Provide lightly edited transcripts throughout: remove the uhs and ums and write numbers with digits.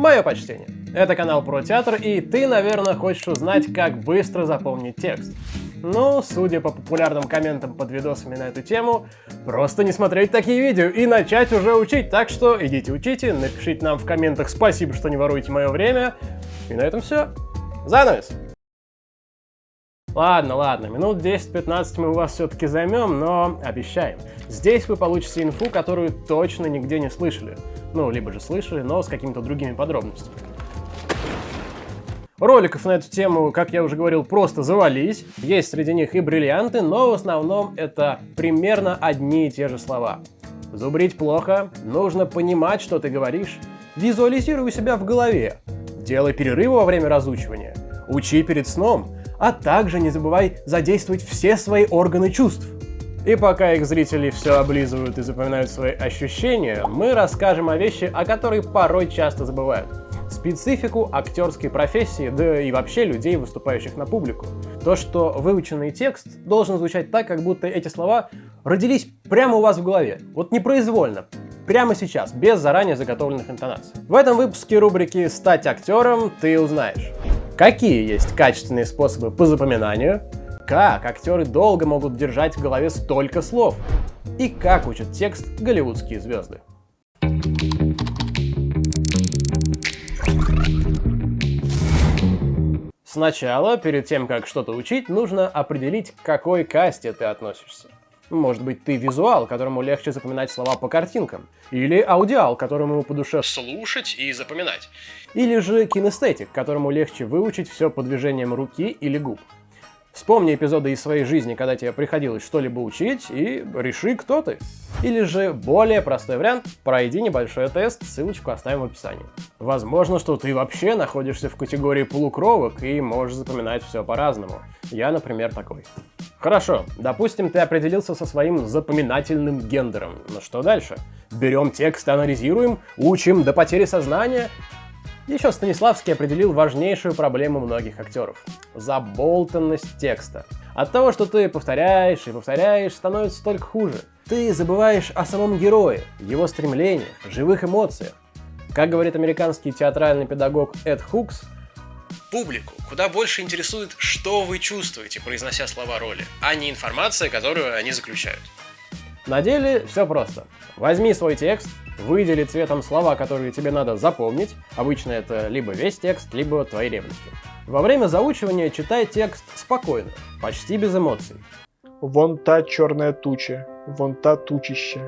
Мое почтение. Это канал про театр, и ты, наверное, хочешь узнать, как быстро запомнить текст. Ну, судя по популярным комментам под видосами на эту тему, просто не смотреть такие видео и начать уже учить. Так что идите учите, напишите нам в комментах спасибо, что не воруете мое время. И на этом все. Занавес! Ладно, минут 10-15 мы у вас все-таки займем, но обещаем. Здесь вы получите инфу, которую точно нигде не слышали. Ну, либо же слышали, но с какими-то другими подробностями. Роликов на эту тему, как я уже говорил, просто завались. Есть среди них и бриллианты, но в основном это примерно одни и те же слова. Зубрить плохо, нужно понимать, что ты говоришь. Визуализируй у себя в голове. Делай перерывы во время разучивания. Учи перед сном. А также не забывай задействовать все свои органы чувств. И пока их зрители все облизывают и запоминают свои ощущения, мы расскажем о вещи, о которых порой часто забывают. Специфику актерской профессии, да и вообще людей, выступающих на публику. То, что выученный текст должен звучать так, как будто эти слова родились прямо у вас в голове. Вот непроизвольно. Прямо сейчас, без заранее заготовленных интонаций. В этом выпуске рубрики «Стать актером» ты узнаешь, какие есть качественные способы по запоминанию, как актеры долго могут держать в голове столько слов, и как учат текст голливудские звезды. Сначала, перед тем, как что-то учить, нужно определить, к какой касте ты относишься. Может быть, ты визуал, которому легче запоминать слова по картинкам, или аудиал, которому по душе слушать и запоминать, или же кинестетик, которому легче выучить все по движениям руки или губ. Вспомни эпизоды из своей жизни, когда тебе приходилось что-либо учить, и реши, кто ты. Или же более простой вариант – пройди небольшой тест, ссылочку оставим в описании. Возможно, что ты вообще находишься в категории полукровок и можешь запоминать все по-разному. Я, например, такой. Хорошо, допустим, ты определился со своим запоминательным гендером. Но что дальше? Берем текст, анализируем, учим до потери сознания. Еще Станиславский определил важнейшую проблему многих актеров – заболтанность текста. От того, что ты повторяешь и повторяешь, становится только хуже. Ты забываешь о самом герое, его стремлениях, живых эмоциях. Как говорит американский театральный педагог Эд Хукс, публику куда больше интересует, что вы чувствуете, произнося слова роли, а не информация, которую они заключают. На деле все просто. Возьми свой текст, выдели цветом слова, которые тебе надо запомнить. Обычно это либо весь текст, либо твои реплики. Во время заучивания читай текст спокойно, почти без эмоций. Вон та черная туча, вон та тучища.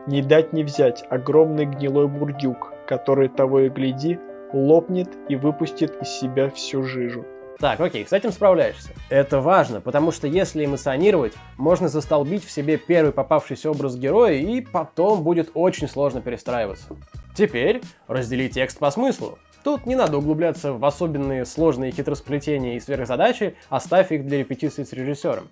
Не дать не взять огромный гнилой бурдюк, который того и гляди, лопнет и выпустит из себя всю жижу. Так, окей, с этим справляешься. Это важно, потому что если эмоционировать, можно застолбить в себе первый попавшийся образ героя, и потом будет очень сложно перестраиваться. Теперь раздели текст по смыслу. Тут не надо углубляться в особенные сложные хитросплетения и сверхзадачи, оставь их для репетиции с режиссером.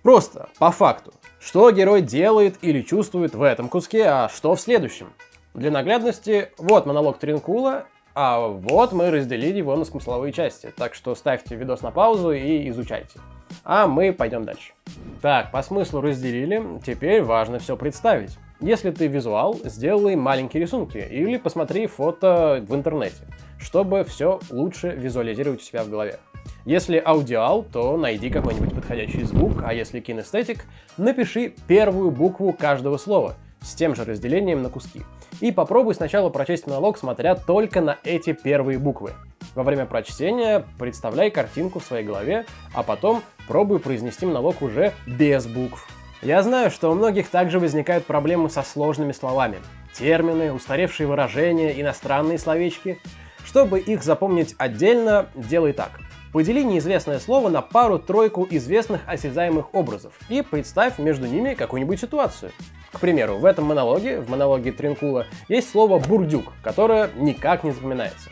Просто, по факту, что герой делает или чувствует в этом куске, а что в следующем. Для наглядности, вот монолог Тринкула, а вот мы разделили его на смысловые части, так что ставьте видос на паузу и изучайте. А мы пойдем дальше. Так, по смыслу разделили, теперь важно все представить. Если ты визуал, сделай маленькие рисунки или посмотри фото в интернете, чтобы все лучше визуализировать у себя в голове. Если аудиал, то найди какой-нибудь подходящий звук, а если кинестетик, напиши первую букву каждого слова с тем же разделением на куски. И попробуй сначала прочесть монолог, смотря только на эти первые буквы. Во время прочтения представляй картинку в своей голове, а потом пробуй произнести монолог уже без букв. Я знаю, что у многих также возникают проблемы со сложными словами. Термины, устаревшие выражения, иностранные словечки. Чтобы их запомнить отдельно, делай так. Подели неизвестное слово на пару-тройку известных осязаемых образов и представь между ними какую-нибудь ситуацию. К примеру, в этом монологе, в монологе Тринкула, есть слово «бурдюк», которое никак не запоминается.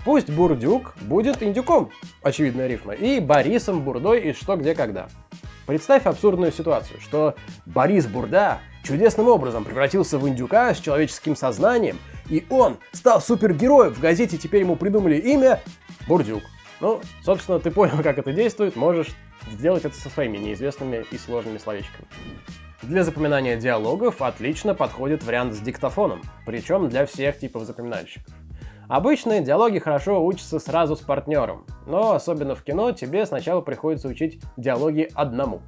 Пусть бурдюк будет индюком, очевидная рифма, и Борисом Бурдой из «Что, где, когда». Представь абсурдную ситуацию, что Борис Бурда чудесным образом превратился в индюка с человеческим сознанием, и он стал супергероем. В газете теперь ему придумали имя Бурдюк. Ну, собственно, ты понял, как это действует, можешь сделать это со своими неизвестными и сложными словечками. Для запоминания диалогов отлично подходит вариант с диктофоном, причем для всех типов запоминальщиков. Обычно диалоги хорошо учатся сразу с партнером, но особенно в кино тебе сначала приходится учить диалоги одному.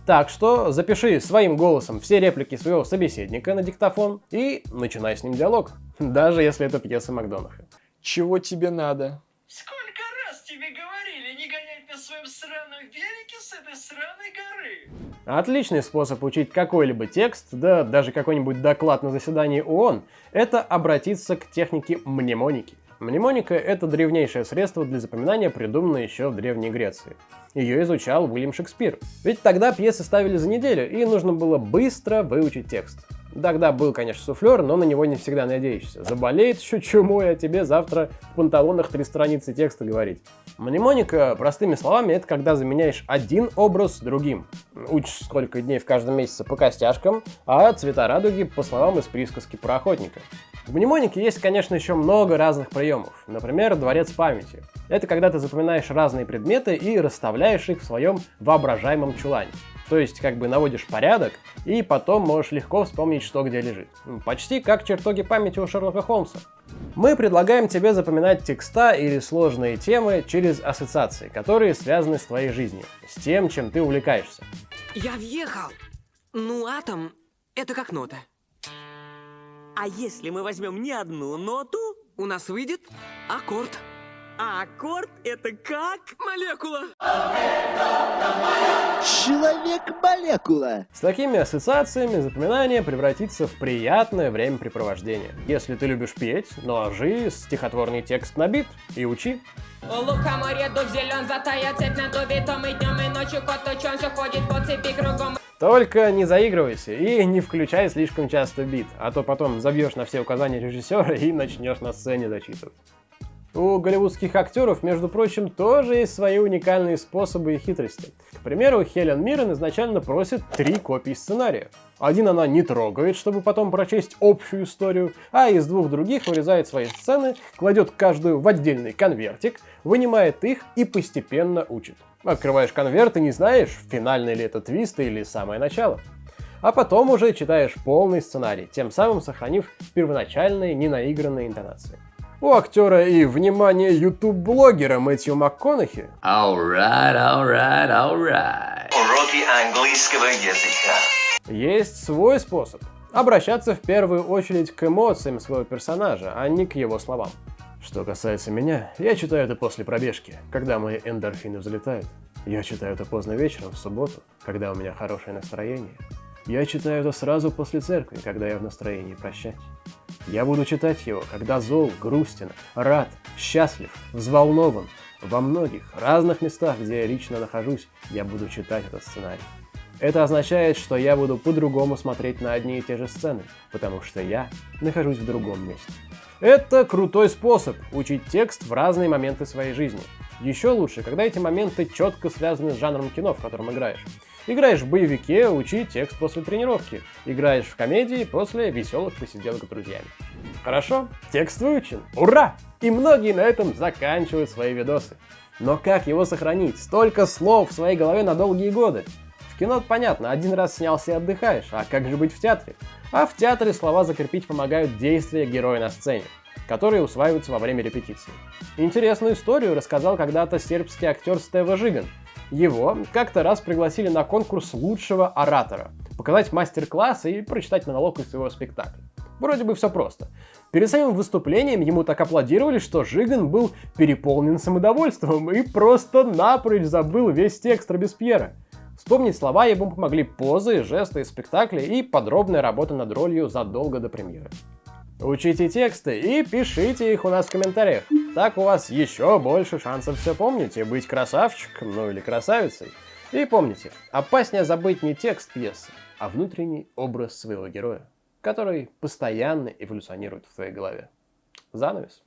Так что запиши своим голосом все реплики своего собеседника на диктофон и начинай с ним диалог, даже если это пьеса Макдонаха. Чего тебе надо? Сколько раз тебе говорили не гонять на своем сраном велике с этой сраной горы? Отличный способ учить какой-либо текст, да даже какой-нибудь доклад на заседании ООН, это обратиться к технике мнемоники. Мнемоника — это древнейшее средство для запоминания, придуманное еще в Древней Греции. Ее изучал Уильям Шекспир. Ведь тогда пьесы ставили за неделю, и нужно было быстро выучить текст. Тогда был, конечно, суфлер, но на него не всегда надеешься. Заболеет еще чумой, а тебе завтра в панталонах 3 страницы текста говорить. Мнемоника, простыми словами, это когда заменяешь один образ другим. Учишь, сколько дней в каждом месяце по костяшкам, а цвета радуги по словам из присказки про охотника. В мнемонике есть, конечно, еще много разных приемов. Например, дворец памяти. Это когда ты запоминаешь разные предметы и расставляешь их в своем воображаемом чулане. То есть, как бы наводишь порядок, и потом можешь легко вспомнить, что где лежит. Почти как чертоги памяти у Шерлока Холмса. Мы предлагаем тебе запоминать текста или сложные темы через ассоциации, которые связаны с твоей жизнью, с тем, чем ты увлекаешься. Я въехал. Ну, атом — это как нота. А если мы возьмем не одну ноту, у нас выйдет аккорд. А аккорд — это как молекула. Человек-молекула. С такими ассоциациями запоминание превратится в приятное времяпрепровождение. Если ты любишь петь, наложи стихотворный текст на бит и учи. У лука море дуб зелен, золотая цепь на дубе, то мы днем и ночью кот учен, все ходит по цепи кругом. Только не заигрывайся и не включай слишком часто бит, а то потом забьешь на все указания режиссера и начнешь на сцене зачитывать. У голливудских актеров, между прочим, тоже есть свои уникальные способы и хитрости. К примеру, Хелен Миррен изначально просит 3 копии сценария. Один она не трогает, чтобы потом прочесть общую историю, а из 2 других вырезает свои сцены, кладет каждую в отдельный конвертик, вынимает их и постепенно учит. Открываешь конверт и не знаешь, финальный ли это твист или самое начало. А потом уже читаешь полный сценарий, тем самым сохранив первоначальные ненаигранные интонации. У актера и, внимание, ютуб-блогера Мэтью МакКонахи Уроки английского языка. есть свой способ обращаться в первую очередь к эмоциям своего персонажа, а не к его словам. Что касается меня, я читаю это после пробежки, когда мои эндорфины взлетают. Я читаю это поздно вечером в субботу, когда у меня хорошее настроение. Я читаю это сразу после церкви, когда я в настроении прощать. Я буду читать его, когда зол, грустен, рад, счастлив, взволнован. Во многих разных местах, где я лично нахожусь, я буду читать этот сценарий. Это означает, что я буду по-другому смотреть на одни и те же сцены, потому что я нахожусь в другом месте. Это крутой способ учить текст в разные моменты своей жизни. Еще лучше, когда эти моменты четко связаны с жанром кино, в котором играешь. Играешь в боевике, учи текст после тренировки. Играешь в комедии после веселых посиделок с друзьями. Хорошо, текст выучен. Ура! И многие на этом заканчивают свои видосы. Но как его сохранить? Столько слов в своей голове на долгие годы. В кино понятно, один раз снялся и отдыхаешь, а как же быть в театре? А в театре слова закрепить помогают действия героя на сцене, которые усваиваются во время репетиции. Интересную историю рассказал когда-то сербский актер Стево Жиган. Его как-то раз пригласили на конкурс лучшего оратора, показать мастер-класс и прочитать монолог из своего спектакля. Вроде бы все просто. Перед самим выступлением ему так аплодировали, что Жиган был переполнен самодовольством и просто напрочь забыл весь текст Робеспьера. Вспомнить слова ему помогли позы, жесты из спектакля и подробная работа над ролью задолго до премьеры. Учите тексты и пишите их у нас в комментариях. Так у вас еще больше шансов все помнить и быть красавчиком, ну или красавицей. И помните, опаснее забыть не текст пьесы, а внутренний образ своего героя, который постоянно эволюционирует в твоей голове. Занавес.